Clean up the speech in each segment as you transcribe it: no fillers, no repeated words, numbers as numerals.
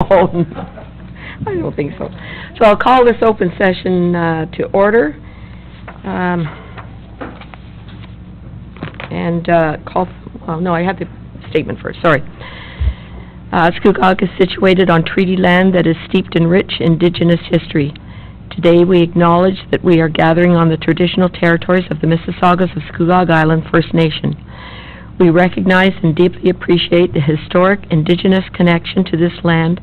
I don't think so. So I'll call this open session to order. I have the statement first, sorry. Scugog is situated on treaty land that is steeped in rich Indigenous history. Today we acknowledge that we are gathering on the traditional territories of the Mississaugas of Scugog Island First Nation. We recognize and deeply appreciate the historic Indigenous connection to this land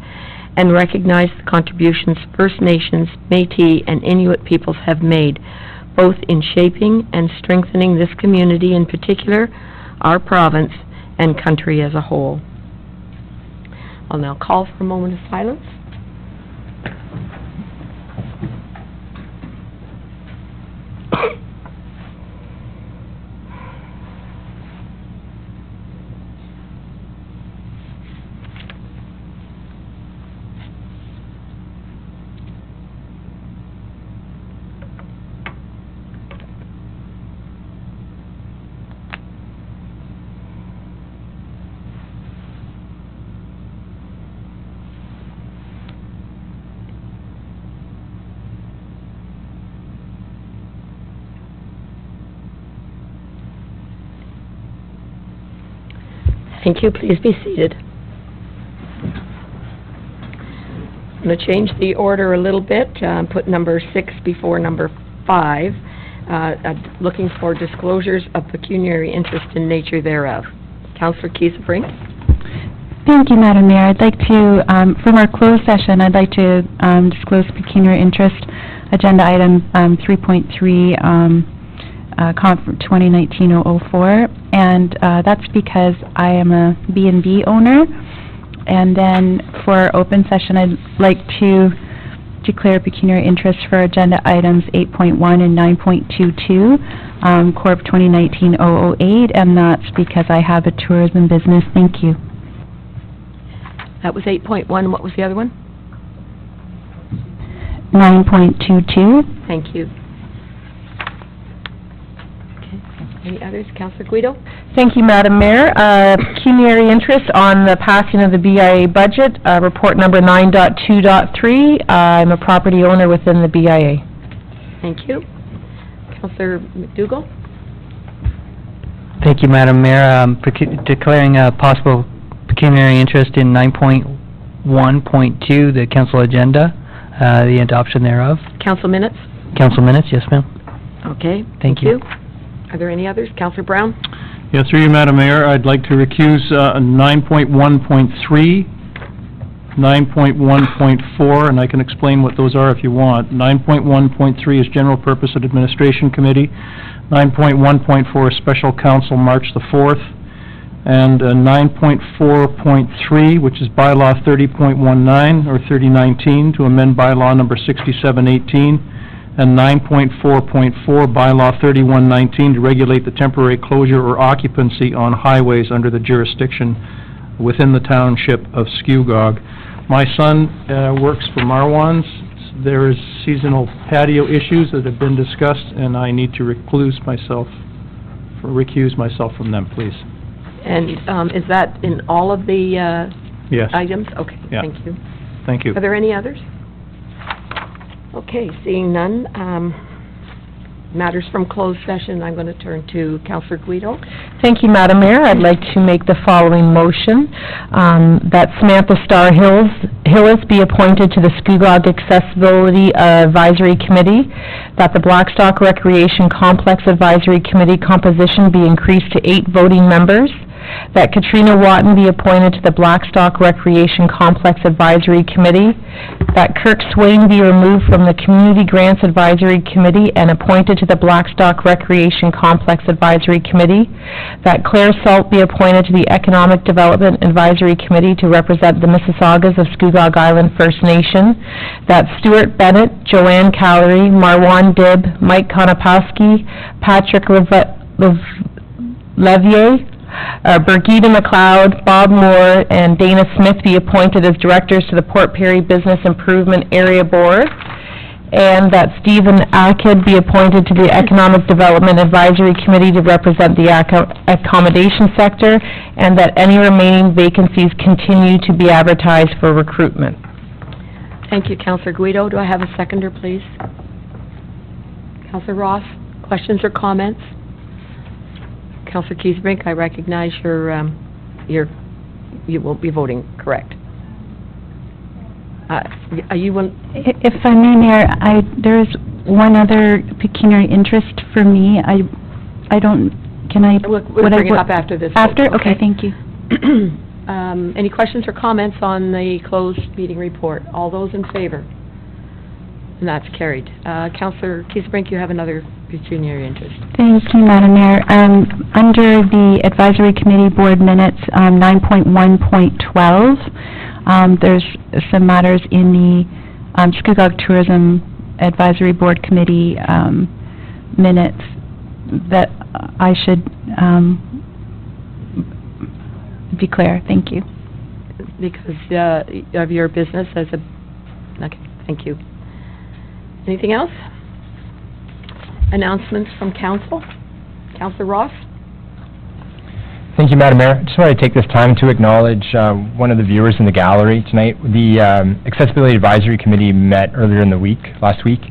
and recognize the contributions First Nations, Métis, and Inuit peoples have made, both in shaping and strengthening this community in particular, our province, and country as a whole. I'll now call for a moment of silence. Thank you. Please be seated. I'm going to change the order a little bit. Put number 6 before number 5. Looking for disclosures of pecuniary interest in nature thereof. Councillor Kiesebring. Thank you, Madam Mayor. I'd like to, from our closed session, I'd like to disclose pecuniary interest, agenda item 3.3. 2019-004, and that's because I am a B&B owner. And then for open session, I'd like to declare pecuniary interest for agenda items 8.1 and 9.22, Corp 2019-008, and that's because I have a tourism business. Thank you. That was 8.1. What was the other one? 9.22. Thank you. Any others? Councillor Guido? Thank you, Madam Mayor. Pecuniary interest on the passing of the BIA budget, report number 9.2.3. I'm a property owner within the BIA. Thank you. Councillor McDougall? Thank you, Madam Mayor. Declaring a possible pecuniary interest in 9.1.2, the council agenda, the adoption thereof. Council minutes? Council minutes, yes, ma'am. Okay. Thank you. Are there any others? Councillor Brown? Yes, through you, Madam Mayor, I'd like to recuse 9.1.3, 9.1.4, and I can explain what those are if you want. 9.1.3 is General Purpose and Administration Committee. 9.1.4 is Special Council March the 4th. And 9.4.3, which is Bylaw 30.19 or 3019 to amend Bylaw number 6718. And 9.4.4, Bylaw 3119, to regulate the temporary closure or occupancy on highways under the jurisdiction within the township of Scugog. My son works for Marwan's. There is seasonal patio issues that have been discussed, and I need to recuse myself from them, please. And is that in all of the yes. items? Okay, yeah. Thank you. Thank you. Are there any others? Okay, seeing none, matters from closed session, I'm going to turn to Councillor Guido. Thank you, Madam Mayor. I'd like to make the following motion, that Samantha Starr Hillis be appointed to the Scugog Accessibility Advisory Committee, that the Blackstock Recreation Complex Advisory Committee composition be increased to 8 voting members, that Katrina Watton be appointed to the Blackstock Recreation Complex Advisory Committee, that Kirk Swain be removed from the Community Grants Advisory Committee and appointed to the Blackstock Recreation Complex Advisory Committee, that Claire Salt be appointed to the Economic Development Advisory Committee to represent the Mississaugas of Scugog Island First Nation, that Stuart Bennett, Joanne Callery, Marwan Dib, Mike Konopowski, Patrick Levier, Birgitta McLeod, Bob Moore, and Dana Smith be appointed as directors to the Port Perry Business Improvement Area Board, and that Stephen Ackett be appointed to the Economic Development Advisory Committee to represent the accommodation sector, and that any remaining vacancies continue to be advertised for recruitment. Thank you, Councillor Guido. Do I have a seconder, please? Councillor Ross, questions or comments? Councillor Kiesbrink, I recognize you won't be voting, correct? Are you one? If I may, Mayor, there is one other pecuniary interest for me. I don't, can I? We'll bring it up after this. After? Okay, thank you. Any questions or comments on the closed meeting report? All those in favor? And that's carried. Councillor Kiesbrink, you have another pecuniary interest. Thank you, Madam Mayor. Under the Advisory Committee Board Minutes, 9.1.12, there's some matters in the Scugog Tourism Advisory Board Committee minutes that I should declare. Thank you. Because of your business as a... Okay, thank you. Anything else? Announcements from council? Councillor Ross? Thank you, Madam Mayor. Just wanted to take this time to acknowledge one of the viewers in the gallery tonight. The Accessibility Advisory Committee met earlier in the week, last week,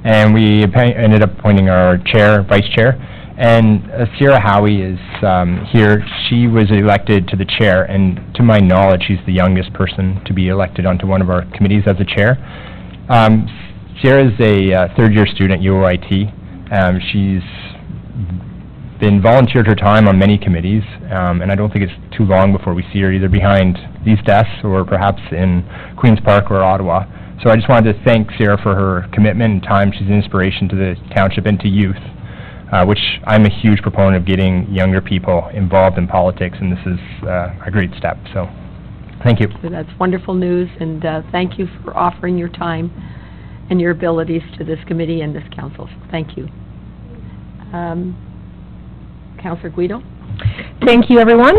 and we ended up appointing our chair, vice chair, and Sierra Howie is here. She was elected to the chair, and to my knowledge, she's the youngest person to be elected onto one of our committees as a chair. Sierra is a third-year student at UOIT. She's been volunteered her time on many committees, and I don't think it's too long before we see her either behind these desks or perhaps in Queen's Park or Ottawa. So I just wanted to thank Sierra for her commitment and time. She's an inspiration to the township and to youth, which I'm a huge proponent of getting younger people involved in politics, and this is a great step. So thank you. So that's wonderful news, and thank you for offering your time and your abilities to this committee and this council. Thank you. Councillor Guido? Thank you, everyone.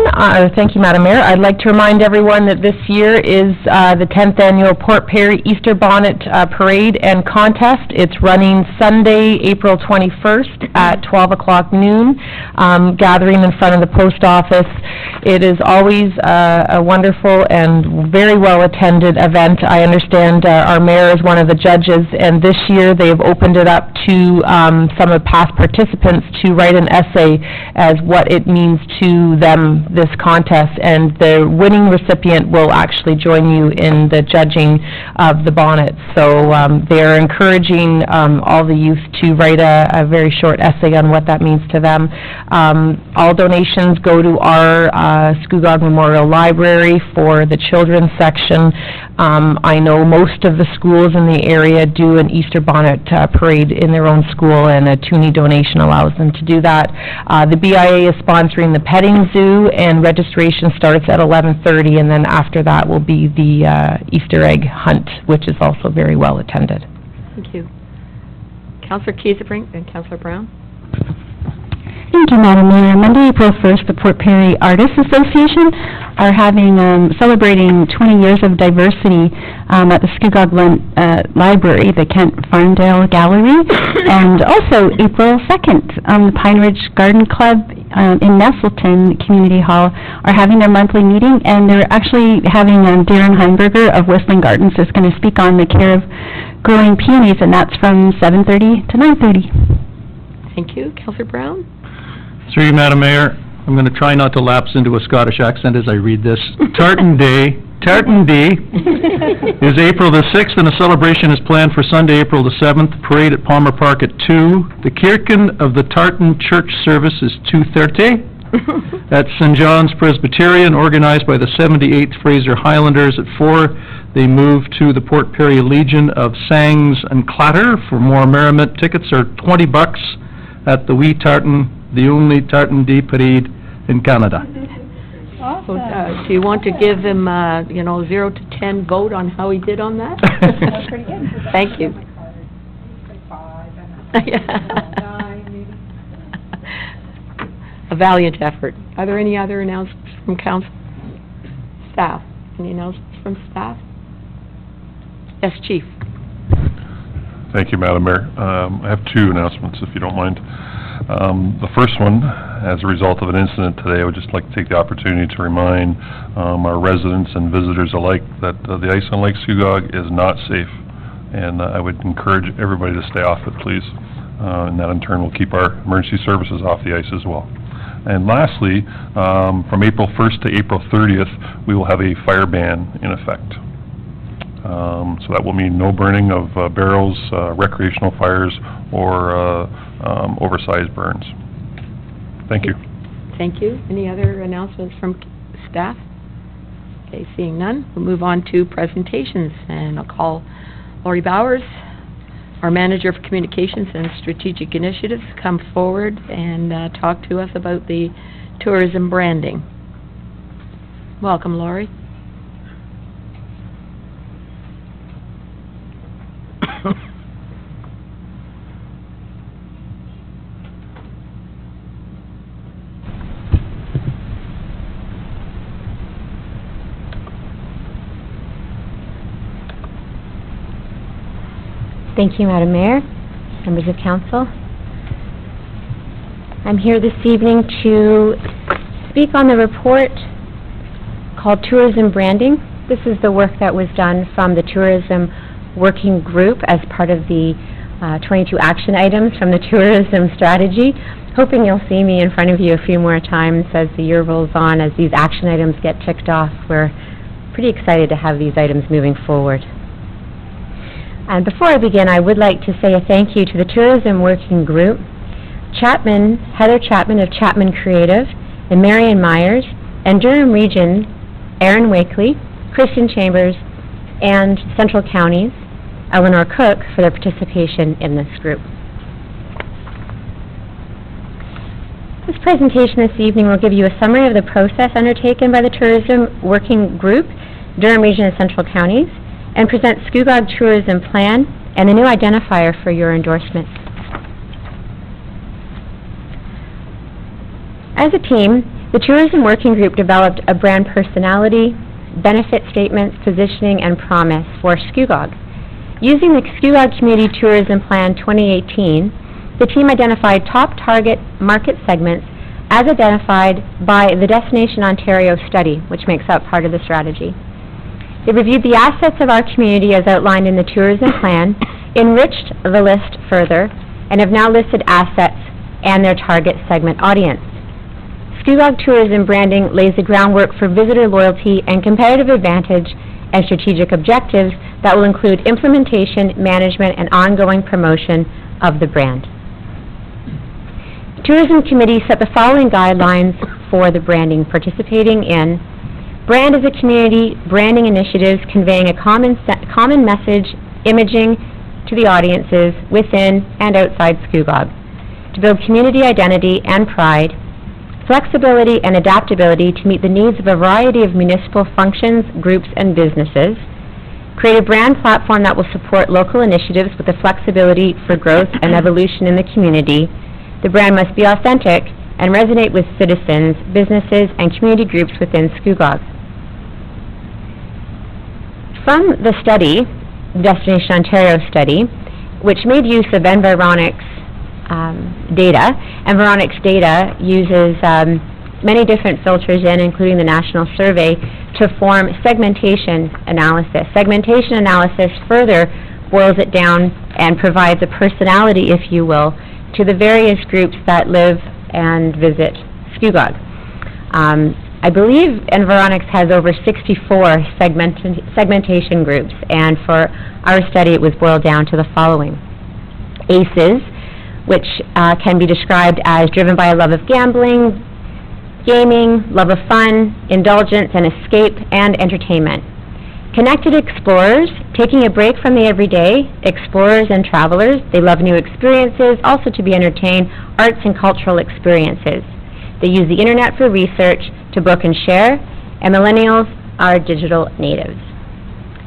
Thank you, Madam Mayor. I'd like to remind everyone that this year is the 10th Annual Port Perry Easter Bonnet Parade and Contest. It's running Sunday, April 21st at 12 o'clock noon, gathering in front of the post office. It is always a wonderful and very well-attended event. I understand our mayor is one of the judges, and this year they have opened it up to some of past participants to write an essay as what it means to them, this contest, and the winning recipient will actually join you in the judging of the bonnets. So they're encouraging all the youth to write a very short essay on what that means to them. All donations go to our Scugog Memorial Library for the children's section. I know most of the schools in the area do an Easter bonnet parade in their own school, and a toonie donation allows them to do that. The BIA is sponsoring the petting zoo, and registration starts at 11:30, and then after that will be the Easter egg hunt, which is also very well attended. Thank you. Councillor Kiesbrink and Councillor Brown? Thank you, Madam Mayor. Monday, April 1st, the Port Perry Artists Association are having, celebrating 20 years of diversity at the Scugog Library, the Kent Farndale Gallery, and also April 2nd, the Pine Ridge Garden Club in Nestleton Community Hall are having their monthly meeting, and they're actually having Darren Heinberger of Whistling Gardens is going to speak on the care of growing peonies, and that's from 7:30 to 9:30. Thank you. Councillor Brown? Through you, Madam Mayor, I'm going to try not to lapse into a Scottish accent as I read this. Tartan Day is April the 6th, and a celebration is planned for Sunday, April the 7th. Parade at Palmer Park at 2. The Kirken of the Tartan Church service is 2:30 at St. John's Presbyterian, organized by the 78th Fraser Highlanders. At 4, they move to the Port Perry Legion of Sangs and Clatter. For more merriment, tickets are $20 at the Wee Tartan, the only Tartan Day Parade in Canada. Awesome. So, do you want to give him, 0 to 10 vote on how he did on that? That's pretty good. Thank you. A valiant effort. Are there any other announcements from council? Staff? Any announcements from staff? Yes, Chief. Thank you, Madam Mayor. I have two announcements, if you don't mind. The first one, as a result of an incident today, I would just like to take the opportunity to remind our residents and visitors alike that the ice on Lake Scugog is not safe, and I would encourage everybody to stay off it, please. And that in turn will keep our emergency services off the ice as well. And lastly, from April 1st to April 30th, we will have a fire ban in effect. So that will mean no burning of barrels, recreational fires, or oversized burns. Thank you. Thank you. Any other announcements from staff? Okay, seeing none, we'll move on to presentations, and I'll call Lori Bowers, our Manager for Communications and Strategic Initiatives, come forward and talk to us about the tourism branding. Welcome, Lori. Thank you, Madam Mayor, members of council. I'm here this evening to speak on the report called Tourism Branding. This is the work that was done from the Tourism Working Group as part of the 22 action items from the tourism strategy. Hoping you'll see me in front of you a few more times as the year rolls on, as these action items get ticked off. We're pretty excited to have these items moving forward. And before I begin, I would like to say a thank you to the Tourism Working Group, Heather Chapman of Chapman Creative, and Marion Myers, and Durham Region, Aaron Wakely, Kristen Chambers, and Central Counties, Eleanor Cook, for their participation in this group. This presentation this evening will give you a summary of the process undertaken by the Tourism Working Group, Durham Region and Central Counties, and present Scugog Tourism Plan and the new identifier for your endorsement. As a team, the Tourism Working Group developed a brand personality, benefit statements, positioning, and promise for Scugog. Using the Scugog Community Tourism Plan 2018, the team identified top target market segments as identified by the Destination Ontario study, which makes up part of the strategy. They reviewed the assets of our community as outlined in the tourism plan, enriched the list further, and have now listed assets and their target segment audience. Scugog Tourism Branding lays the groundwork for visitor loyalty and competitive advantage and strategic objectives that will include implementation, management, and ongoing promotion of the brand. The Tourism Committee set the following guidelines for the branding, participating in brand as a community branding initiatives conveying a common message, imaging to the audiences within and outside Scugog, to build community identity and pride, flexibility and adaptability to meet the needs of a variety of municipal functions, groups, and businesses, create a brand platform that will support local initiatives with the flexibility for growth and evolution in the community. The brand must be authentic and resonate with citizens, businesses, and community groups within Scugog. From the study, the Destination Ontario study, which made use of Environics data. Environics data uses many different filters including the national survey, to form segmentation analysis. Segmentation analysis further boils it down and provides a personality, if you will, to the various groups that live and visit Scugog. I believe Environics has over 64 segmentation groups, and for our study it was boiled down to the following. ACEs, which can be described as driven by a love of gambling, gaming, love of fun, indulgence and escape, and entertainment. Connected explorers, taking a break from the everyday, explorers and travelers. They love new experiences, also to be entertained, arts and cultural experiences. They use the internet for research, to book and share, and millennials are digital natives.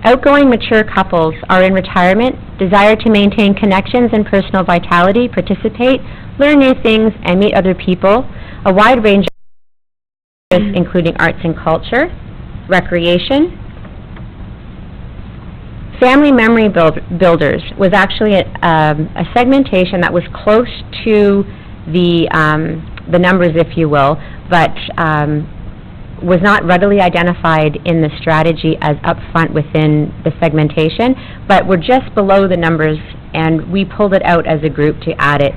Outgoing mature couples are in retirement, desire to maintain connections and personal vitality, participate, learn new things, and meet other people, a wide range of interests including arts and culture, recreation, Family Memory Builders was actually a segmentation that was close to the numbers, if you will, but was not readily identified in the strategy as upfront within the segmentation, but we're just below the numbers, and we pulled it out as a group to add it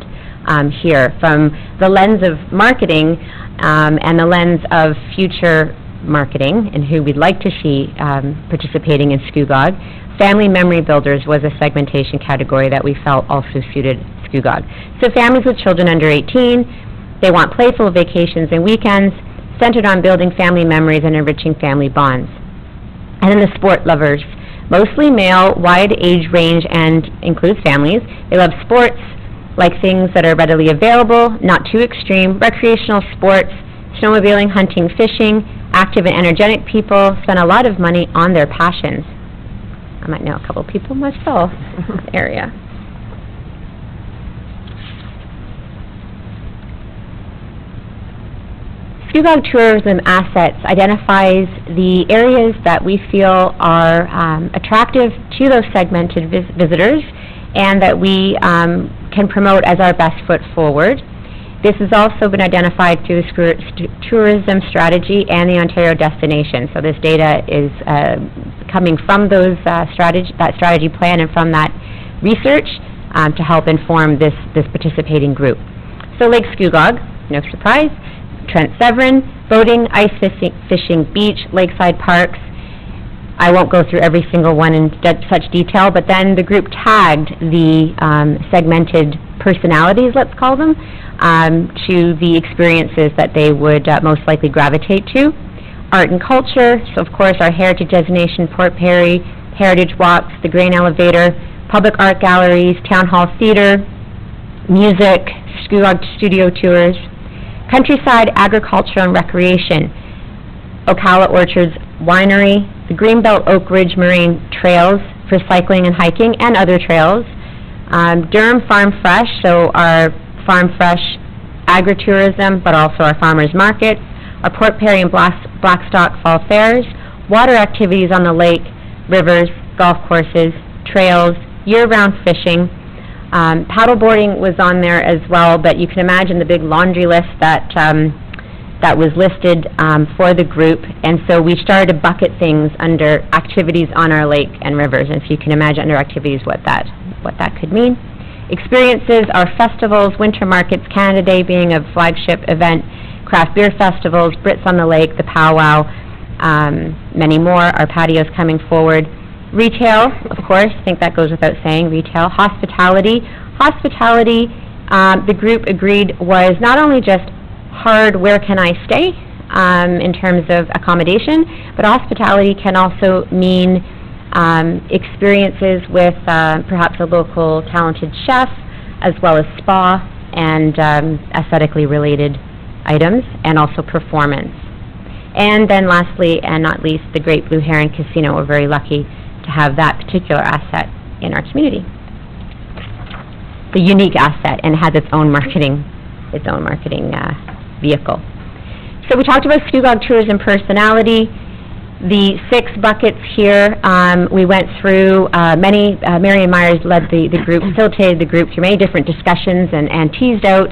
here from the lens of marketing and the lens of future marketing and who we'd like to see participating in SCUGOG. Family Memory Builders was a segmentation category that we felt also suited SCUGOG. So families with children under 18, they want playful vacations and weekends centered on building family memories and enriching family bonds. And then the sport lovers, mostly male, wide age range, and includes families. They love sports, like things that are readily available, not too extreme, recreational sports, snowmobiling, hunting, fishing, active and energetic people, spend a lot of money on their passions. I might know a couple people myself in this area. SCUGOG Tourism Assets identifies the areas that we feel are attractive to those segmented visitors and that we can promote as our best foot forward. This has also been identified through the tourism strategy and the Ontario destination. So this data is coming from those that strategy plan and from that research to help inform this participating group. So Lake SCUGOG, no surprise, Trent Severin, boating, ice fishing, beach, lakeside parks. I won't go through every single one in such detail, but then the group tagged the segmented personalities, let's call them, to the experiences that they would most likely gravitate to. Art and culture, so of course our heritage destination, Port Perry, heritage walks, the grain elevator, public art galleries, town hall theater, music, SCUGOG studio tours, countryside, agriculture and recreation, Ocala Orchards Winery, the Greenbelt Oak Ridge Marine Trails for cycling and hiking and other trails, Durham Farm Fresh, so our farm fresh agritourism, but also our farmers market, our Port Perry and Blackstock Fall Fairs, water activities on the lake, rivers, golf courses, trails, year-round fishing. Paddleboarding was on there as well, but you can imagine the big laundry list that was listed for the group, and so we started to bucket things under activities on our lake and rivers, and so you can imagine under activities what that could mean. Experiences are festivals, winter markets, Canada Day being a flagship event, craft beer festivals, Brits on the Lake, the powwow, many more. Our patios coming forward. Retail, of course, I think that goes without saying, retail. Hospitality. Hospitality, the group agreed, was not only just hard, where can I stay, in terms of accommodation, but hospitality can also mean experiences with perhaps a local talented chef, as well as spa and aesthetically related items, and also performance. And then lastly, and not least, the Great Blue Heron Casino. We're very lucky to have that particular asset in our community. The unique asset, and it has its own marketing vehicle. So we talked about SCUGOG tourism personality. The 6 buckets here, we went through many. Marion Myers led the group, facilitated the group through many different discussions and teased out,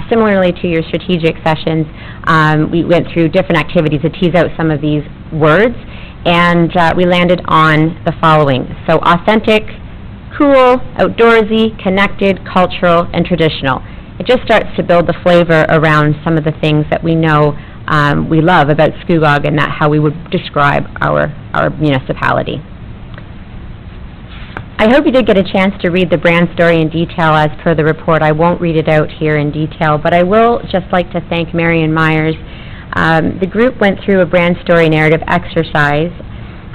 similarly to your strategic sessions, we went through different activities to tease out some of these words, and we landed on the following. So authentic, cool, outdoorsy, connected, cultural, and traditional. It just starts to build the flavor around some of the things that we know we love about SCUGOG, and how we would describe our municipality. I hope you did get a chance to read the brand story in detail as per the report. I won't read it out here in detail, but I will just like to thank Marion Myers. The group went through a brand story narrative exercise,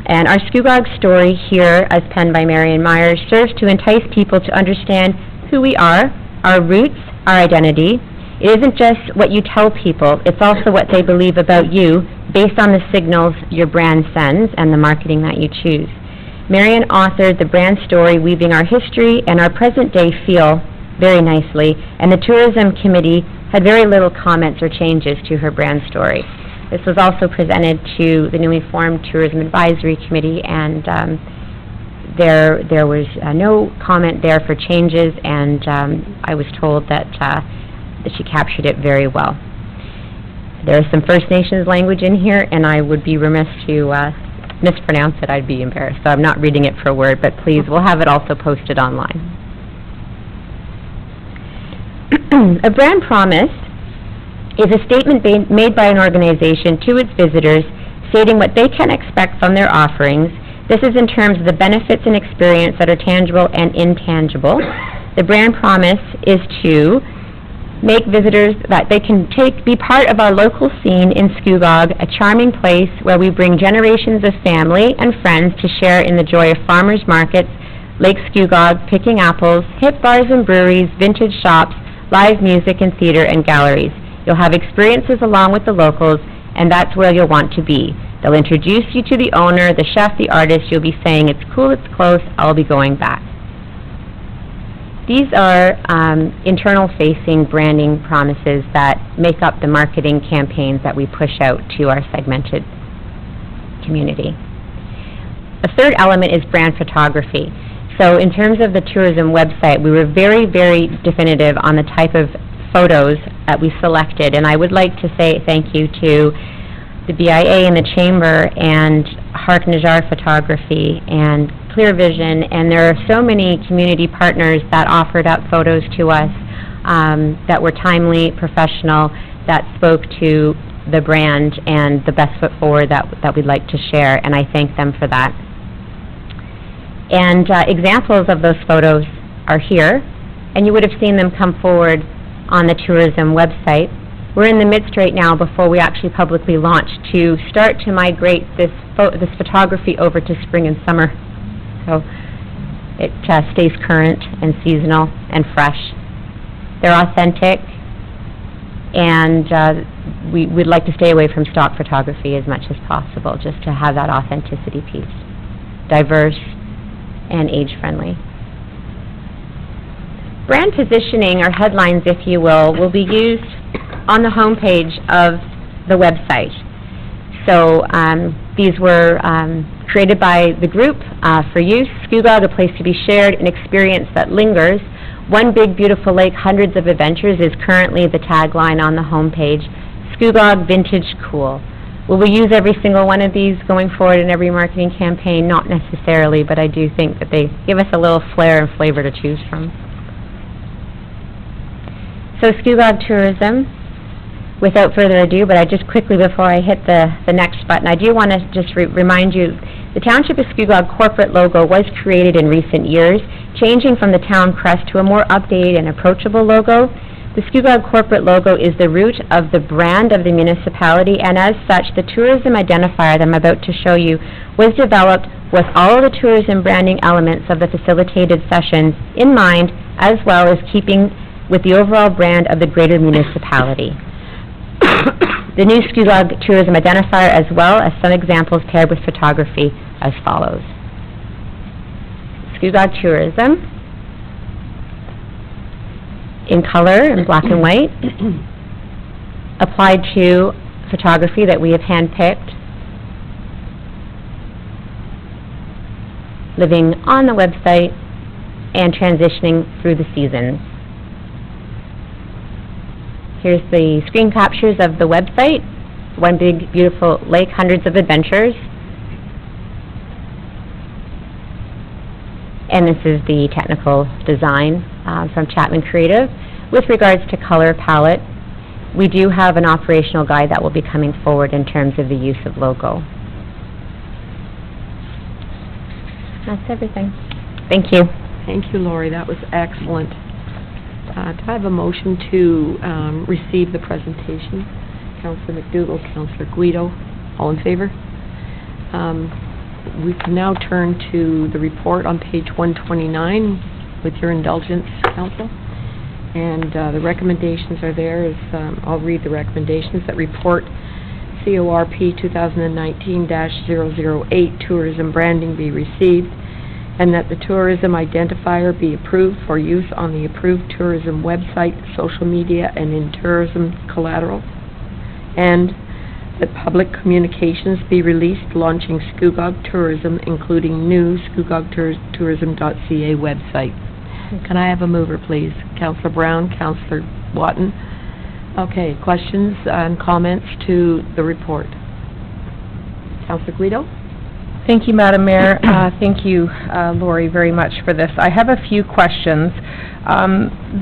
and our SCUGOG story here, as penned by Marion Myers, serves to entice people to understand who we are, our roots, our identity. It isn't just what you tell people, it's also what they believe about you based on the signals your brand sends and the marketing that you choose. Marion authored the brand story weaving our history and our present day feel very nicely, and the tourism committee had very little comments or changes to her brand story. This was also presented to the newly formed Tourism Advisory Committee, and There was no comment there for changes, and I was told that she captured it very well. There's some First Nations language in here, and I would be remiss to mispronounce it. I'd be embarrassed, so I'm not reading it for a word, but please, we'll have it also posted online. A brand promise is a statement made by an organization to its visitors stating what they can expect from their offerings. This is in terms of the benefits and experience that are tangible and intangible. The brand promise is to make visitors that they can be part of our local scene in Scugog, a charming place where we bring generations of family and friends to share in the joy of farmers markets, Lake Scugog, picking apples, hip bars and breweries, vintage shops, live music and theater and galleries. You'll have experiences along with the locals, and that's where you'll want to be. They'll introduce you to the owner, the chef, the artist. You'll be saying, "It's cool, it's close, I'll be going back." These are internal-facing branding promises that make up the marketing campaigns that we push out to our segmented community. A third element is brand photography. So in terms of the tourism website, we were very, very definitive on the type of photos that we selected, and I would like to say thank you to the BIA and the Chamber and Hark Najar Photography and Clear Vision, and there are so many community partners that offered up photos to us that were timely, professional, that spoke to the brand and the best foot forward that we'd like to share, and I thank them for that. And examples of those photos are here, and you would have seen them come forward on the tourism website. We're in the midst right now, before we actually publicly launch, to start to migrate this photography over to spring and summer, so it stays current and seasonal and fresh. They're authentic, and we'd like to stay away from stock photography as much as possible, just to have that authenticity piece. Diverse and age-friendly. Brand positioning, or headlines, if you will be used on the homepage of the website. So these were created by the group for use. Scugog, a place to be shared, an experience that lingers. One big beautiful lake, hundreds of adventures, is currently the tagline on the homepage. Scugog, vintage cool. Will we use every single one of these going forward in every marketing campaign? Not necessarily, but I do think that they give us a little flair and flavor to choose from. So Scugog Tourism, without further ado, but I just quickly, before I hit the next button, I do want to just remind you, the Township of Scugog corporate logo was created in recent years, changing from the town crest to a more updated and approachable logo. The Scugog corporate logo is the root of the brand of the municipality, and as such, the tourism identifier that I'm about to show you was developed with all of the tourism branding elements of the facilitated sessions in mind, as well as keeping with the overall brand of the greater municipality. The new Scugog tourism identifier, as well as some examples paired with photography, as follows. Scugog Tourism, in color, in black and white, applied to photography that we have handpicked, living on the website, and transitioning through the seasons. Here's the screen captures of the website. One big, beautiful lake, hundreds of adventures. And this is the technical design from Chapman Creative. With regards to color palette, we do have an operational guide that will be coming forward in terms of the use of logo. That's everything. Thank you. Thank you, Lori. That was excellent. Do I have a motion to receive the presentation? Councillor McDougall, Councillor Guido, all in favor? We can now turn to the report on page 129, with your indulgence, Council. And the recommendations are there. I'll read the recommendations. That report CORP 2019-008 tourism branding be received, and that the tourism identifier be approved for use on the approved tourism website, social media, and in tourism collateral. And that public communications be released launching Scugog Tourism, including new scugogtourism.ca website. Can I have a mover, please? Councillor Brown, Councillor Watton. Okay, questions and comments to the report? Councillor Guido? Thank you, Madam Mayor. Thank you, Lori, very much for this. I have a few questions.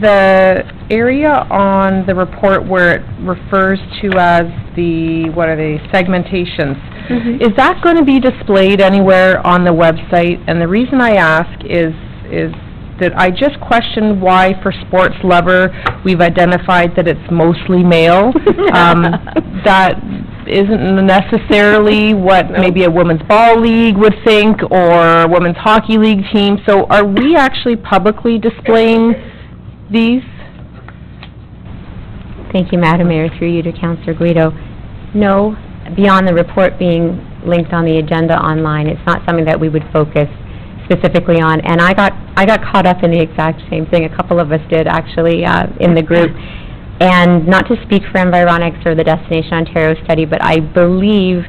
The area on the report where it refers to as the, what are they, segmentations, is that going to be displayed anywhere on the website? And the reason I ask is that I just questioned why for Sports Lover we've identified that it's mostly male. That isn't necessarily what maybe a women's ball league would think or a women's hockey league team. So are we actually publicly displaying these? Thank you, Madam Mayor. Through you to Councillor Guido. No, beyond the report being linked on the agenda online, it's not something that we would focus specifically on. And I got caught up in the exact same thing. A couple of us did actually in the group. And not to speak for Environics or the Destination Ontario study, but I believe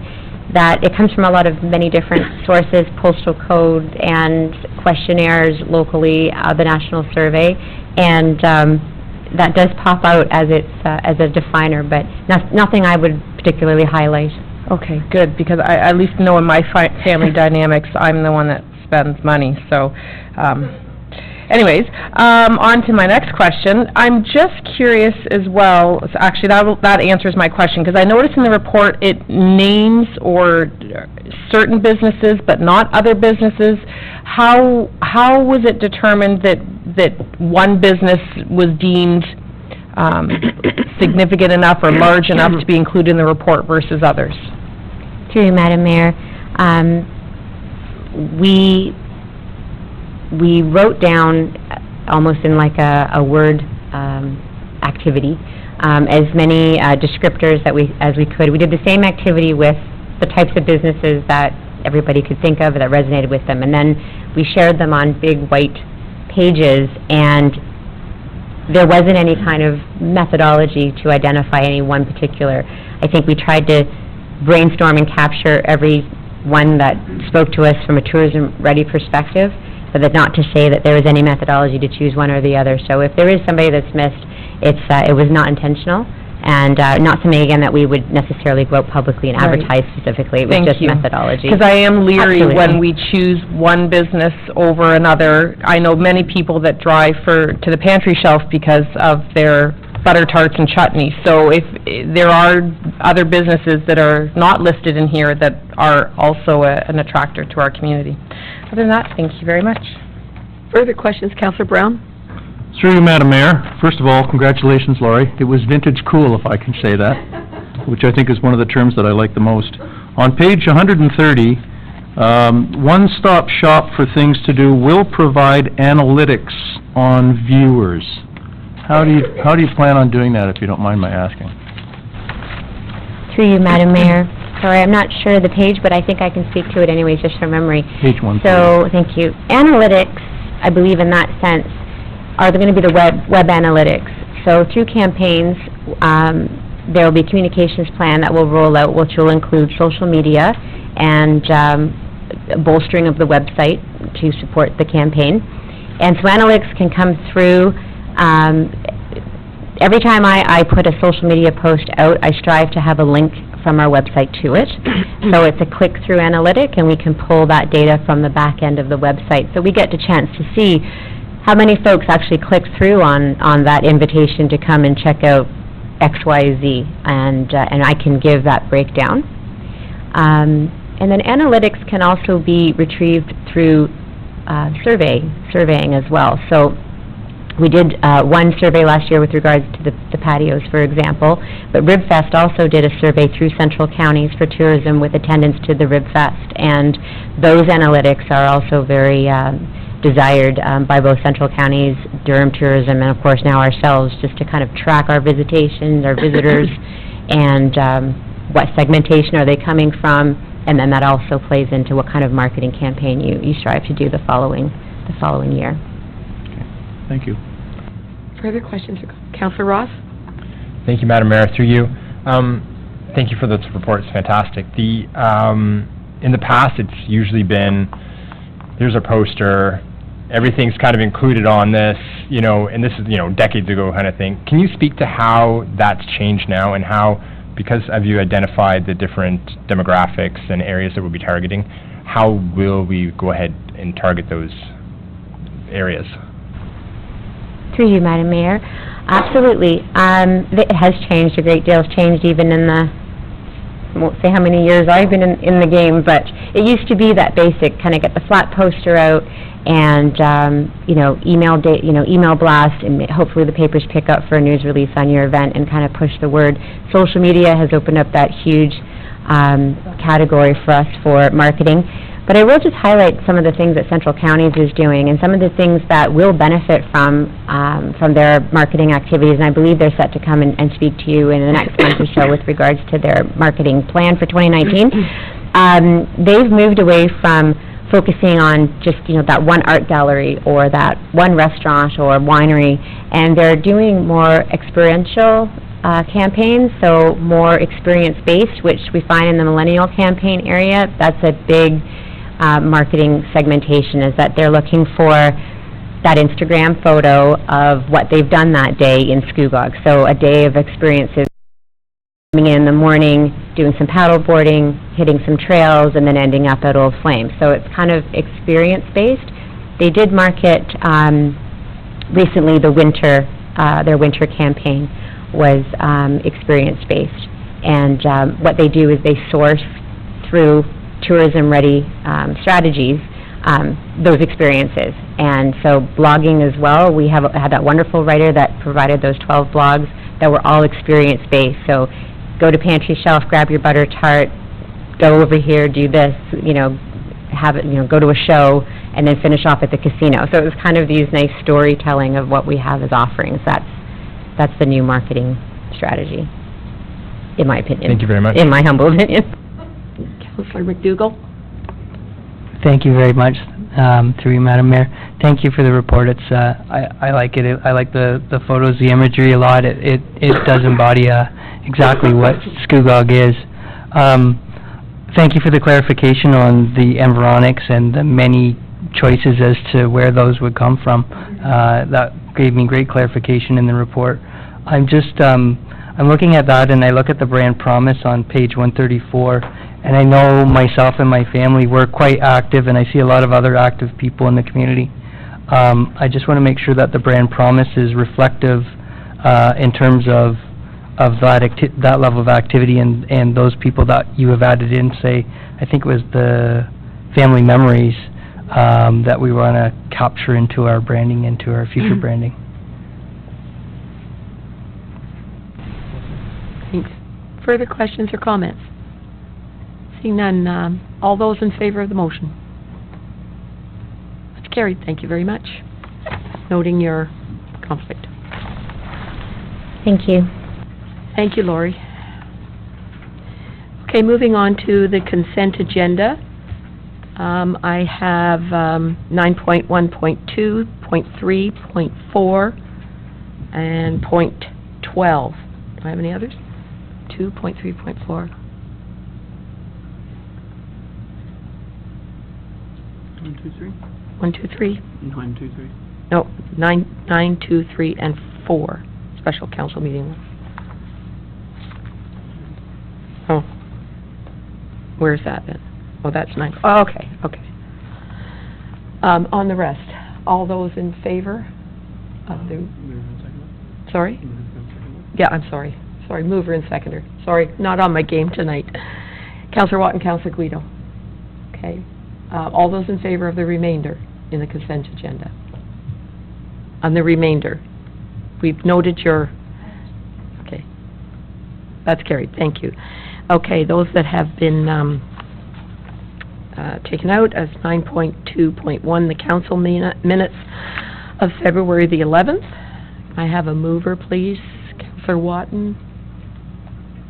that it comes from a lot of many different sources, postal code and questionnaires locally, the national survey, and that does pop out as as a definer, but nothing I would particularly highlight. Okay, good, because I at least know in my family dynamics, I'm the one that spends money, so... Anyways, on to my next question. I'm just curious as well, so actually that answers my question, because I noticed in the report it names or certain businesses but not other businesses. How was it determined that one business was deemed significant enough or large enough to be included in the report versus others? Through you, Madam Mayor, we wrote down almost in like a word activity as many descriptors as we could. We did the same activity with the types of businesses that everybody could think of that resonated with them, and then we shared them on big white pages, and there wasn't any kind of methodology to identify any one particular. I think we tried to brainstorm and capture every one that spoke to us from a tourism-ready perspective, but that not to say that there was any methodology to choose one or the other. So if there is somebody that's missed, it was not intentional, and not something, again, that we would necessarily go out publicly and advertise specifically. It was just methodology. Because I am leery when we choose one business over another. I know many people that drive to the pantry shelf because of their butter tarts and chutney. So if there are other businesses that are not listed in here that are also an attractor to our community. Other than that, thank you very much. Further questions, Councillor Brown? Through you, Madam Mayor. First of all, congratulations, Laurie. It was vintage cool, if I can say that, which I think is one of the terms that I like the most. On page 130, one-stop shop for things to do will provide analytics on viewers. How do you plan on doing that, if you don't mind my asking? Through you, Madam Mayor. Sorry, I'm not sure of the page, but I think I can speak to it anyways, just from memory. Page 1. So, thank you. Analytics, I believe in that sense, are going to be the web analytics. So through campaigns, there will be a communications plan that will roll out, which will include social media and bolstering of the website to support the campaign. And so analytics can come through. Every time I put a social media post out, I strive to have a link from our website to it. So it's a click-through analytic, and we can pull that data from the back end of the website. So we get the chance to see how many folks actually click through on that invitation to come and check out XYZ, and I can give that breakdown. And then analytics can also be retrieved through surveying as well. So we did one survey last year with regards to the patios, for example, but RibFest also did a survey through Central Counties for tourism with attendance to the RibFest, and those analytics are also very desired by both Central Counties, Durham Tourism, and of course now ourselves, just to kind of track our visitations, our visitors, and what segmentation are they coming from, and then that also plays into what kind of marketing campaign you strive to do the following year. Okay. Thank you. Further questions, Councillor Ross? Thank you, Madam Mayor. Through you. Thank you for this report, it's fantastic. In the past, it's usually been, here's a poster, everything's kind of included on this, and this is, decades ago kind of thing. Can you speak to how that's changed now and how, because have you identified the different demographics and areas that we'll be targeting, how will we go ahead and target those areas? Through you, Madam Mayor. Absolutely. It has changed a great deal. It's changed even in the, I won't say how many years I've been in the game, but it used to be that basic, kind of get the flat poster out and, email blast, and hopefully the papers pick up for a news release on your event and kind of push the word. Social media has opened up that huge category for us for marketing. But I will just highlight some of the things that Central Counties is doing and some of the things that will benefit from their marketing activities, and I believe they're set to come and speak to you in the next month or so with regards to their marketing plan for 2019. They've moved away from focusing on just, that one art gallery or that one restaurant or winery, and they're doing more experiential campaigns, so more experience-based, which we find in the Millennial Campaign area. That's a big marketing segmentation, is that they're looking for that Instagram photo of what they've done that day in Scugog. So a day of experiences, coming in the morning, doing some paddle boarding, hitting some trails, and then ending up at Old Flame. So it's kind of experience-based. They did market recently their winter campaign was experience-based. And what they do is they source through tourism-ready strategies those experiences. And so blogging as well, we had that wonderful writer that provided those 12 blogs that were all experience-based. So go to Pantry Shelf, grab your butter tart, go over here, do this, have it, go to a show, and then finish off at the casino. So it was kind of these nice storytelling of what we have as offerings. That's the new marketing strategy, in my opinion. Thank you very much. In my humble opinion. Councillor McDougall? Thank you very much, through you, Madam Mayor. Thank you for the report. It's, I like it. I like the photos, the imagery a lot. It does embody exactly what Scugog is. Thank you for the clarification on the Environics and the many choices as to where those would come from. That gave me great clarification in the report. I'm just, I'm looking at that, and I look at the brand promise on page 134, and I know myself and my family, we're quite active, and I see a lot of other active people in the community. I just want to make sure that the brand promise is reflective in terms of that level of activity and those people that you have added in, say, I think it was the family memories that we want to capture into our branding, into our future branding. Thanks. Further questions or comments? Seeing none, all those in favor of the motion? That's carried. Thank you very much. Noting your conflict. Thank you. Thank you, Lori. Okay, moving on to the consent agenda. I have 9.1.2, .3, .4, and .12. Do I have any others? 2, .3, .4. 1, 2, 3? 1, 2, 3? 9, 2, 3. No, 9, 2, 3, and 4. Special council meeting. Oh. Where's that then? Oh, that's 9. Oh, okay, okay. On the rest, all those in favor of the... Sorry? Yeah, I'm sorry. Sorry, mover and seconder. Sorry, not on my game tonight. Councillor Watt and Councillor Guido. Okay. All those in favor of the remainder in the consent agenda? On the remainder. We've noted your... Okay. That's carried. Thank you. Okay, those that have been taken out as 9.2.1, the council minutes of February the 11th. I have a mover, please. Councillor Watton.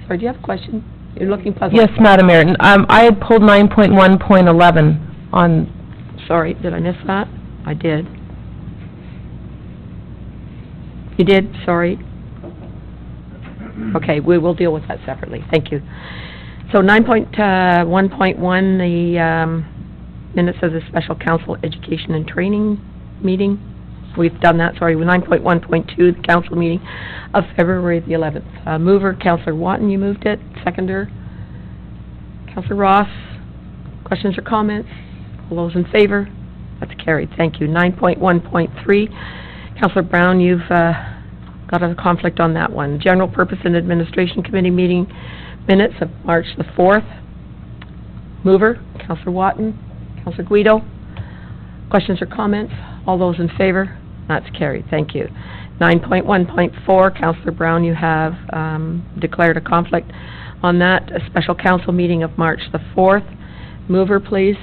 Sorry, do you have a question? You're looking puzzled. Yes, Madam Mayor. I had pulled 9.1.11 on... Sorry, did I miss that? I did. You did? Sorry. Okay, we will deal with that separately, thank you. So 9.1.1, the minutes of the Special Council Education and Training meeting. We've done that, sorry, with 9.1.2, the council meeting of February the 11th. Mover, Councillor Watton, you moved it. Seconder, Councillor Ross. Questions or comments? All those in favor? That's carried, thank you. 9.1.3, Councillor Brown, you've got a conflict on that one. General Purpose and Administration Committee meeting minutes of March the 4th. Mover, Councillor Watton. Councillor Guido. Questions or comments? All those in favor? That's carried, thank you. 9.1.4, Councillor Brown, you have declared a conflict on that. A special council meeting of March the 4th. Mover, please.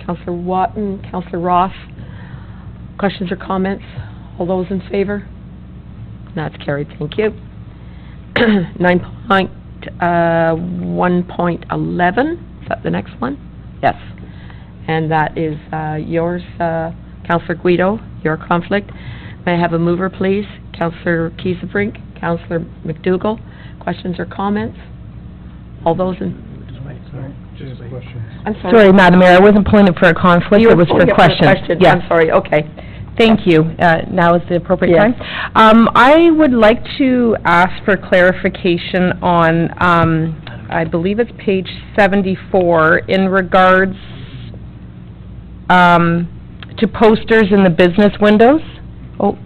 Councillor Watton, Councillor Ross. Questions or comments? All those in favor? That's carried, thank you. 9.1.11, is that the next one? Yes. And that is yours, Councillor Guido, your conflict. May I have a mover, please? Councillor Kiesebrink, Councillor McDougall. Questions or comments? All those in... I'm sorry. Sorry, Madam Mayor, I wasn't pointing for a conflict, it was for questions. Yes. I'm sorry, okay. Thank you. Now is the appropriate Yes. time. I would like to ask for clarification on, I believe it's page 74, in regards to posters in the business windows. Oh,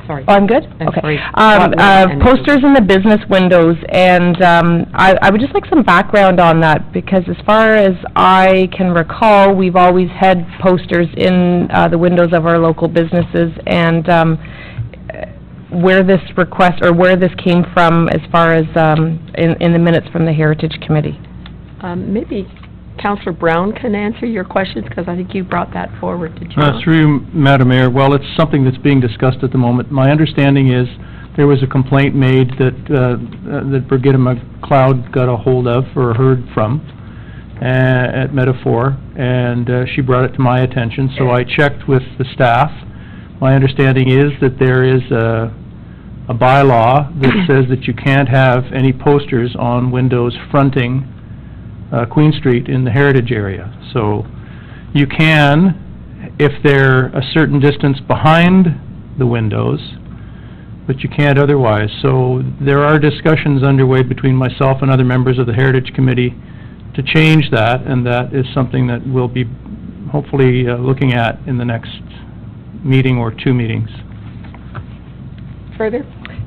Sorry. I'm good? I'm Okay. sorry. Posters in the business windows, and I would just like some background on that, because as far as I can recall, we've always had posters in the windows of our local businesses, and where this request, or where this came from as far as in the minutes from the Heritage Committee. Maybe Councillor Brown can answer your questions, because I think you brought that forward, did you not? Through you, Madam Mayor, well, it's something that's being discussed at the moment. My understanding is there was a complaint made that Brigitte McLeod got a hold of, or heard from, at Metaphor, and she brought it to my attention, so I checked with the staff. My understanding is that there is a bylaw that says that you can't have any posters on windows fronting Queen Street in the Heritage area. So you can, if they're a certain distance behind the windows, but you can't otherwise. So there are discussions underway between myself and other members of the Heritage Committee to change that, and that is something that we'll be hopefully looking at in the next meeting or two meetings. Further?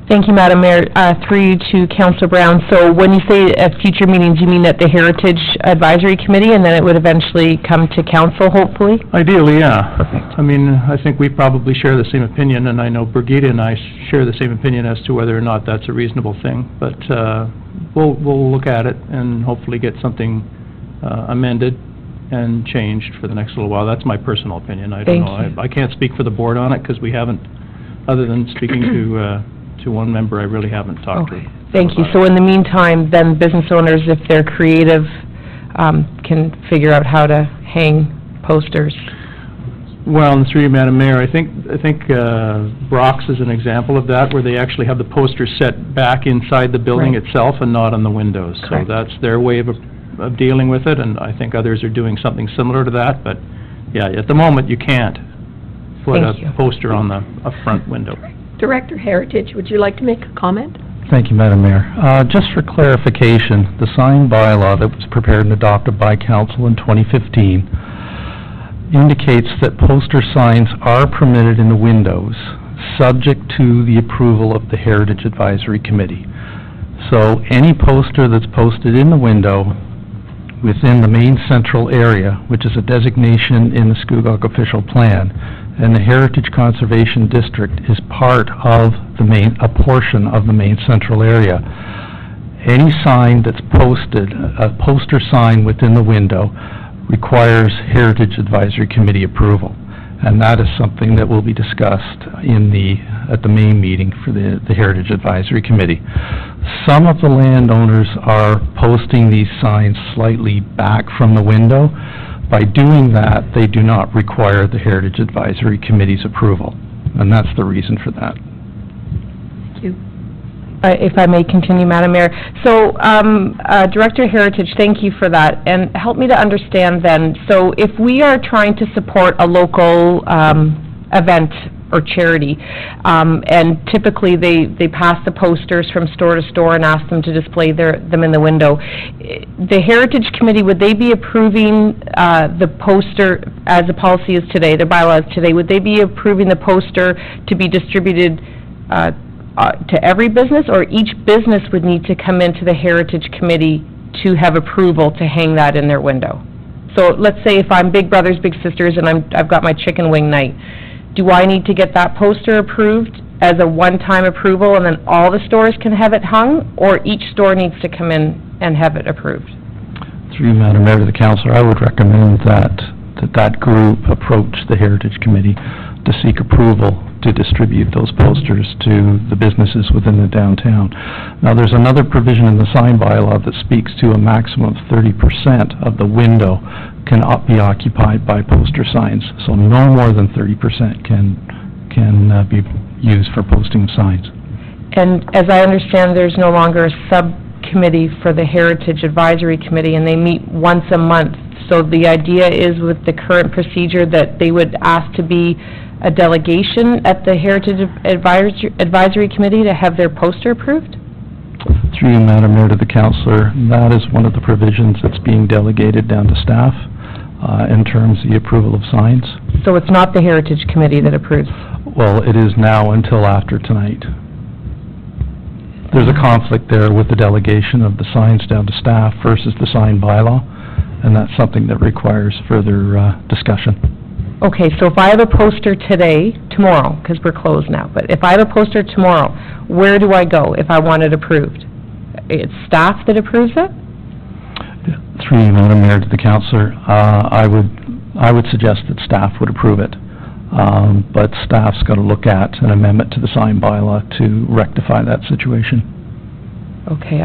Thank you, Madam Mayor. Through you to Councillor Brown. So when you say at future meetings, you mean at the Heritage Advisory Committee, and then it would eventually come to council, hopefully? Ideally, yeah. Perfect. I mean, I think we probably share the same opinion, and I know Brigitte and I share the same opinion as to whether or not that's a reasonable thing. But we'll look at it and hopefully get something amended and changed for the next little while. That's my personal opinion. I don't know. I can't speak for the board on it, because we haven't, other than speaking to one member, I really haven't talked to. Thank you. So in the meantime, then business owners, if they're creative, can figure out how to hang posters. Well, and through you, Madam Mayor, I think Brock's is an example of that, where they actually have the posters set back inside the building Right. itself and not on the windows. Correct. So that's their way of dealing with it, and I think others are doing something similar to that. But yeah, at the moment, you can't put Thank you. a poster on a front window. Director Heritage, would you like to make a comment? Thank you, Madam Mayor. Just for clarification, the sign bylaw that was prepared and adopted by Council in 2015 indicates that poster signs are permitted in the windows, subject to the approval of the Heritage Advisory Committee. So any poster that's posted in the window within the main central area, which is a designation in the Scugog official plan, and the Heritage Conservation District is part of a portion of the main central area. Any sign that's posted, a poster sign within the window, requires Heritage Advisory Committee approval. And that is something that will be discussed at the main meeting for the Heritage Advisory Committee. Some of the landowners are posting these signs slightly back from the window. By doing that, they do not require the Heritage Advisory Committee's approval, and that's the reason for that. If I may continue, Madam Mayor. So, Director Heritage, thank you for that. And help me to understand then, so if we are trying to support a local event or charity, and typically they pass the posters from store to store and ask them to display them in the window, the Heritage Committee, would they be approving the poster, as the policy is today, the bylaws today, would they be approving the poster to be distributed to every business, or each business would need to come into the Heritage Committee to have approval to hang that in their window? So let's say if I'm Big Brothers Big Sisters and I've got my chicken wing night, do I need to get that poster approved as a one-time approval and then all the stores can have it hung, or each store needs to come in and have it approved? Through you, Madam Mayor, to the Councillor, I would recommend that group approach the Heritage Committee to seek approval to distribute those posters to the businesses within the downtown. Now, there's another provision in the sign bylaw that speaks to a maximum of 30% of the window can be occupied by poster signs, so no more than 30% can be used for posting signs. And as I understand, there's no longer a subcommittee for the Heritage Advisory Committee, and they meet once a month. So the idea is, with the current procedure, that they would ask to be a delegation at the Heritage Advisory Committee to have their poster approved? Through you, Madam Mayor, to the Councillor, that is one of the provisions that's being delegated down to staff in terms of the approval of signs. So it's not the Heritage Committee that approves? Well, it is now until after tonight. There's a conflict there with the delegation of the signs down to staff versus the sign bylaw, and that's something that requires further discussion. Okay, so if I have a poster tomorrow, because we're closed now, but if I have a poster tomorrow, where do I go if I want it approved? It's staff that approves it? Through you, Madam Mayor, to the Councillor, I would suggest that staff would approve it. But staff's got to look at an amendment to the sign bylaw to rectify that situation. Okay,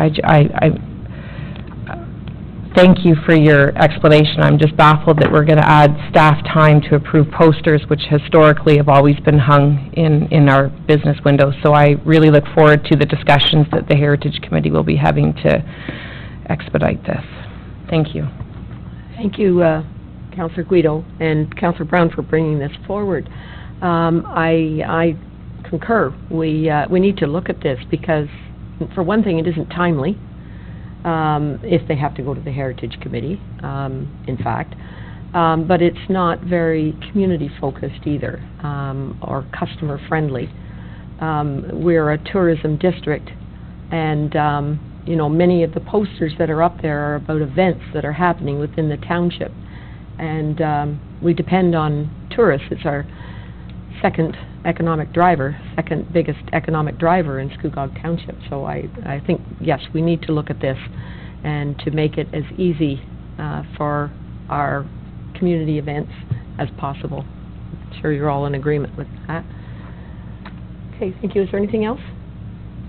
thank you for your explanation. I'm just baffled that we're going to add staff time to approve posters, which historically have always been hung in our business windows. So I really look forward to the discussions that the Heritage Committee will be having to expedite this. Thank you. Thank you, Councillor Guido and Councillor Brown, for bringing this forward. I concur. We need to look at this because, for one thing, it isn't timely. If they have to go to the Heritage Committee, in fact. But it's not very community-focused either, or customer-friendly. We're a tourism district, and, you know, many of the posters that are up there are about events that are happening within the township. And we depend on tourists. It's our second biggest economic driver in Scugog Township. So I think, yes, we need to look at this and to make it as easy for our community events as possible. I'm sure you're all in agreement with that. Okay, thank you. Is there anything else?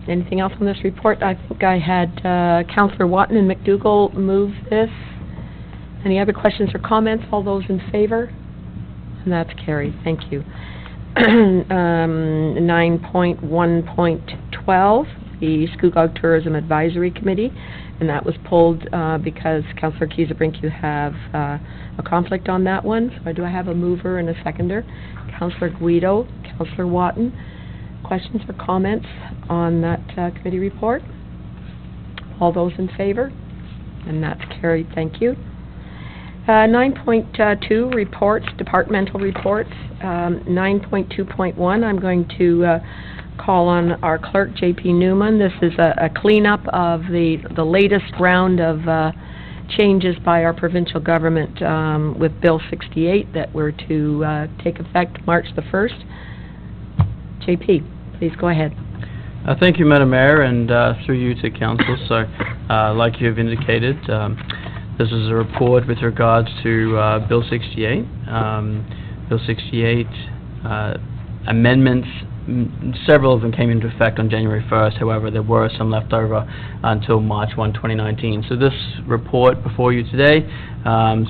Anything else on this report? I think I had Councillor Watton and McDougall move this. Any other questions or comments? All those in favor? And that's carried. Thank you. 9.1.12, the Scugog Tourism Advisory Committee, and that was pulled because Councillor Kiesebrink, you have a conflict on that one. So do I have a mover and a seconder? Councillor Guido, Councillor Watton. Questions or comments on that committee report? All those in favor? And that's carried. Thank you. 9.2, reports, departmental reports. 9.2.1, I'm going to call on our clerk, J.P. Newman. This is a cleanup of the latest round of changes by our provincial government with Bill 68 that were to take effect March the 1st. J.P., please go ahead. Thank you, Madam Mayor, and through you to Council. So, like you have indicated, this is a report with regards to Bill 68. Bill 68 amendments several of them came into effect on January 1st. However, there were some left over until March 1, 2019. So this report before you today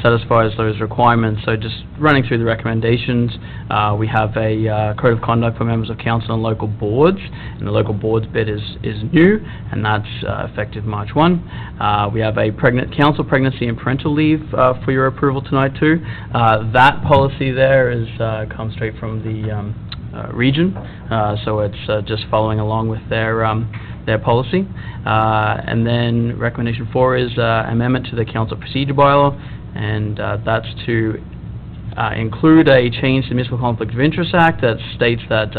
satisfies those requirements. So just running through the recommendations, we have a code of conduct for members of council and local boards, and the local boards bit is new, and that's effective March 1. We have a council pregnancy and parental leave for your approval tonight too. That policy there is comes straight from the region, so it's just following along with their policy. And then recommendation 4 is amendment to the council procedure bylaw, and that's to include a change to the Municipal Conflict of Interest Act that states that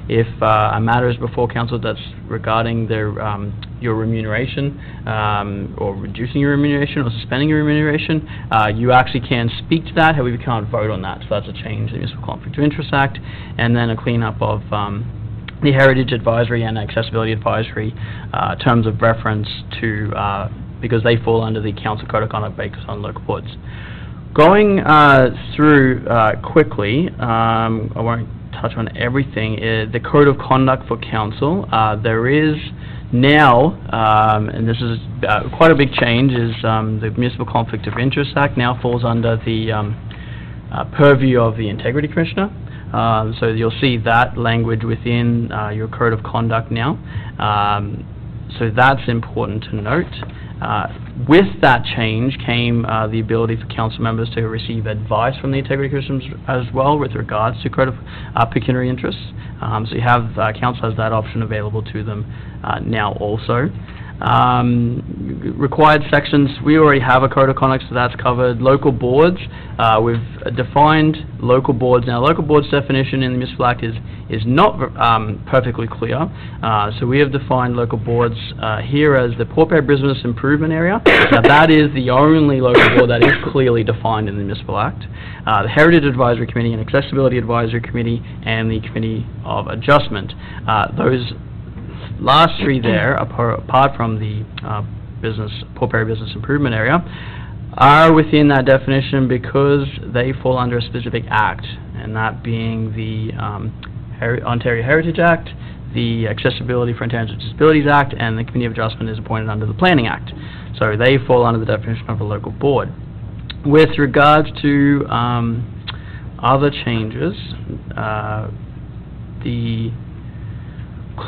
if a matter is before council that's regarding your remuneration, or reducing your remuneration or suspending your remuneration, you actually can speak to that, however you can't vote on that. So that's a change to the Municipal Conflict of Interest Act, and then a cleanup of the Heritage Advisory and Accessibility Advisory terms of reference to, because they fall under the Council Code of Conduct based on local boards. Going through quickly, I won't touch on everything. The Code of Conduct for Council, there is now, and this is quite a big change, is the Municipal Conflict of Interest Act now falls under the purview of the Integrity Commissioner. So you'll see that language within your Code of Conduct now. So that's important to note. With that change came the ability for council members to receive advice from the Integrity Commission as well with regards to code of pecuniary interests. So you have, council has that option available to them now also. Required sections, we already have a code of conduct, so that's covered. Local boards, we've defined local boards. Now, local boards definition in the Municipal Act is not perfectly clear. So we have defined local boards here as the Port Perry Business Improvement Area. Now, that is the only local board that is clearly defined in the Municipal Act. The Heritage Advisory Committee and Accessibility Advisory Committee and the Committee of Adjustment. Those last three there, apart from the Port Perry Business Improvement Area, are within that definition because they fall under a specific act, and that being the Ontario Heritage Act, the Accessibility for Intangible Disabilities Act, and the Committee of Adjustment is appointed under the Planning Act. So they fall under the definition of a local board. With regards to other changes, the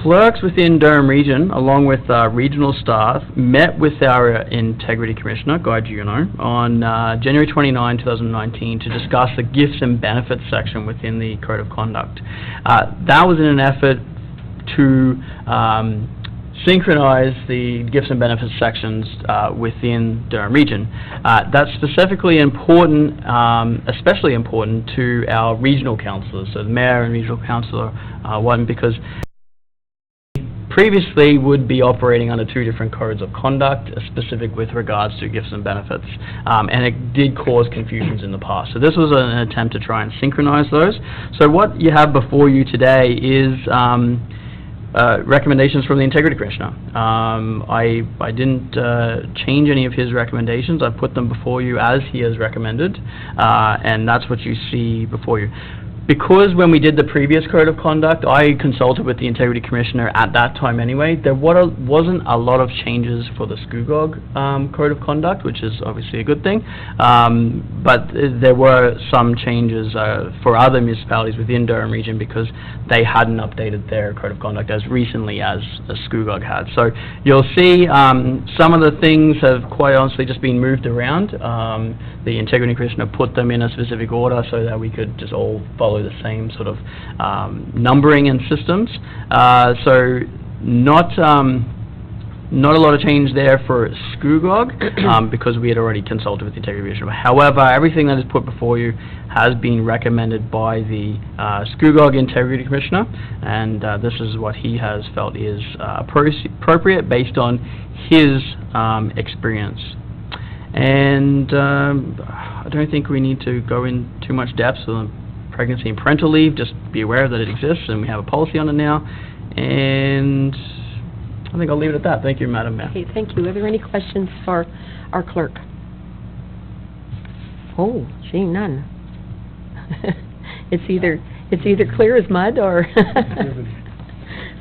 clerks within Durham Region, along with regional staff, met with our Integrity Commissioner, Guy Juno, on January 29, 2019 to discuss the gifts and benefits section within the Code of Conduct. That was in an effort to synchronize the gifts and benefits sections within Durham Region. That's specifically important, especially important to our regional councillors, so the mayor and regional councillor, one, because previously would be operating under two different codes of conduct, specific with regards to gifts and benefits, and it did cause confusions in the past. So this was an attempt to try and synchronize those. So what you have before you today is recommendations from the Integrity Commissioner. I didn't change any of his recommendations. I put them before you as he has recommended, and that's what you see before you. Because when we did the previous Code of Conduct, I consulted with the Integrity Commissioner at that time anyway, there wasn't a lot of changes for the SCUGOG Code of Conduct, which is obviously a good thing, but there were some changes for other municipalities within Durham Region because they hadn't updated their Code of Conduct as recently as SCUGOG had. So you'll see some of the things have quite honestly just been moved around. The Integrity Commissioner put them in a specific order so that we could just all follow the same sort of numbering and systems. So not a lot of change there for SCUGOG because we had already consulted with the Integrity Commissioner. However, everything that is put before you has been recommended by the SCUGOG Integrity Commissioner, and this is what he has felt is appropriate based on his experience. And I don't think we need to go in too much depth on pregnancy and parental leave. Just be aware that it exists and we have a policy on it now. And I think I'll leave it at that. Thank you, Madam Mayor. Okay, thank you. Are there any questions for our clerk? Oh, seeing none. It's either It's either clear as mud or...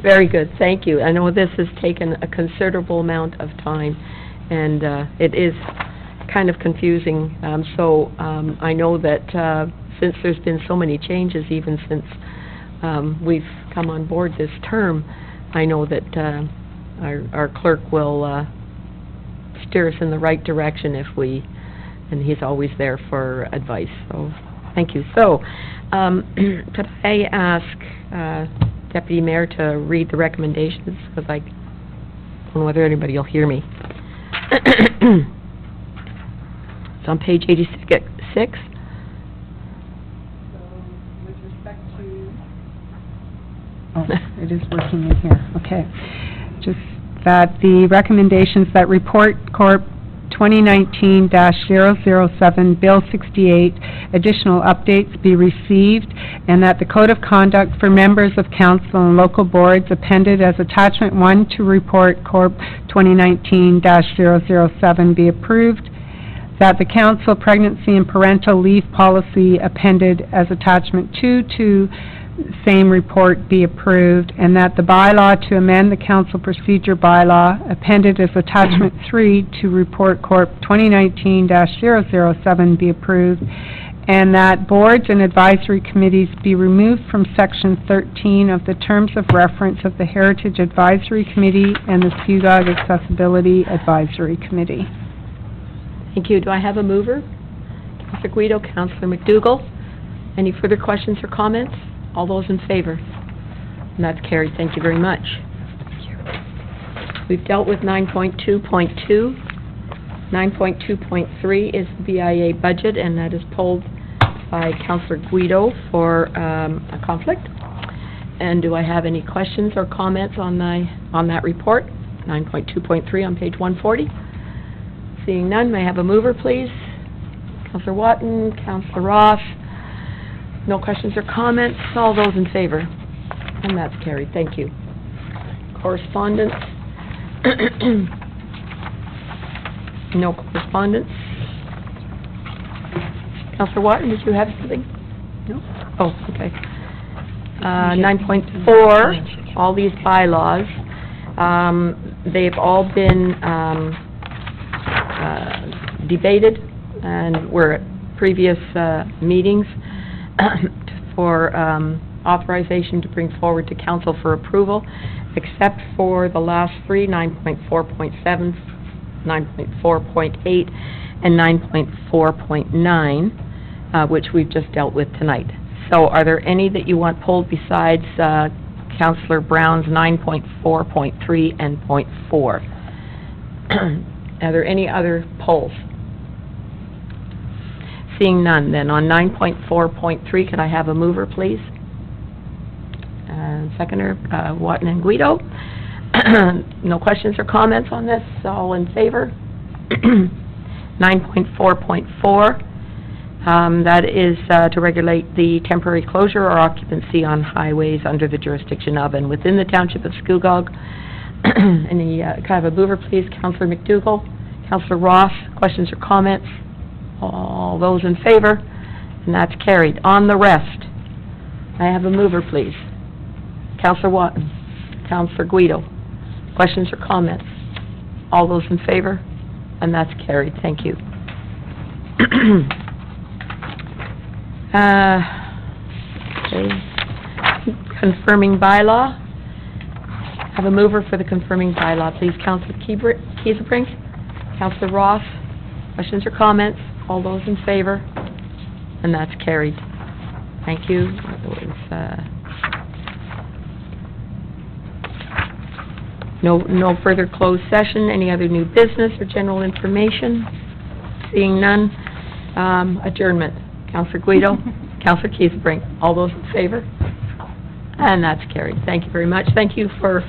Very good, thank you. I know this has taken a considerable amount of time, and it is kind of confusing. I know that since there's been so many changes, even since we've come on board this term, I know that our clerk will steer us in the right direction and he's always there for advice, so thank you. So, could I ask Deputy Mayor to read the recommendations, because I don't know whether anybody will hear me. It's on page 86. With respect to... Oh, it is working in here, okay. Just that the recommendations that Report Corp. 2019-007, Bill 68, additional updates be received, and that the Code of Conduct for members of council and local boards appended as Attachment 1 to Report Corp. 2019-007 be approved, that the council pregnancy and parental leave policy appended as Attachment 2 to same report be approved, and that the bylaw to amend the council procedure bylaw appended as Attachment 3 to Report Corp. 2019-007 be approved, and that boards and advisory committees be removed from Section 13 of the Terms of Reference of the Heritage Advisory Committee and the Scugog Accessibility Advisory Committee. Thank you. Do I have a mover? Councillor Guido, Councillor McDougall. Any further questions or comments? All those in favor? And that's carried. Thank you very much. We've dealt with 9.2.2. 9.2.3 is the BIA budget, and that is pulled by Councillor Guido for a conflict. And do I have any questions or comments on that report? 9.2.3 on page 140. Seeing none, may I have a mover, please? Councillor Watton, Councillor Ross. No questions or comments. All those in favor? And that's carried. Thank you. Correspondence. No correspondence. Councillor Watton, did you have something? No? Oh, okay. 9.4, all these bylaws, they've all been debated and were at previous meetings for authorization to bring forward to council for approval, except for the last three, 9.4.7, 9.4.8, and 9.4.9, which we've just dealt with tonight. So are there any that you want pulled besides Councillor Brown's 9.4.3 and .4? Are there any other polls? Seeing none, then on 9.4.3, could I have a mover, please? Seconder, Watton and Guido. No questions or comments on this? All in favor? 9.4.4, that is to regulate the temporary closure or occupancy on highways under the jurisdiction of and within the Township of Scugog. Any, can I have a mover, please? Councillor McDougall, Councillor Ross, questions or comments? All those in favor? And that's carried. On the rest, I have a mover, please. Councillor Watton, Councillor Guido, questions or comments? All those in favor? And that's carried. Thank you. Okay. Confirming bylaw. Have a mover for the confirming bylaw, please. Councillor Kiesebrink, Councillor Ross, questions or comments? All those in favor? And that's carried. Thank you. No further closed session. Any other new business or general information? Seeing none, adjournment. Councillor Guido, Councillor Kiesebrink, all those in favor? And that's carried. Thank you very much. Thank you for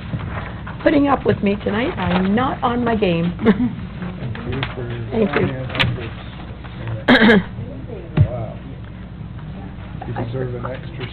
putting up with me tonight. I'm not on my game. Thank you. Wow. You deserve an extra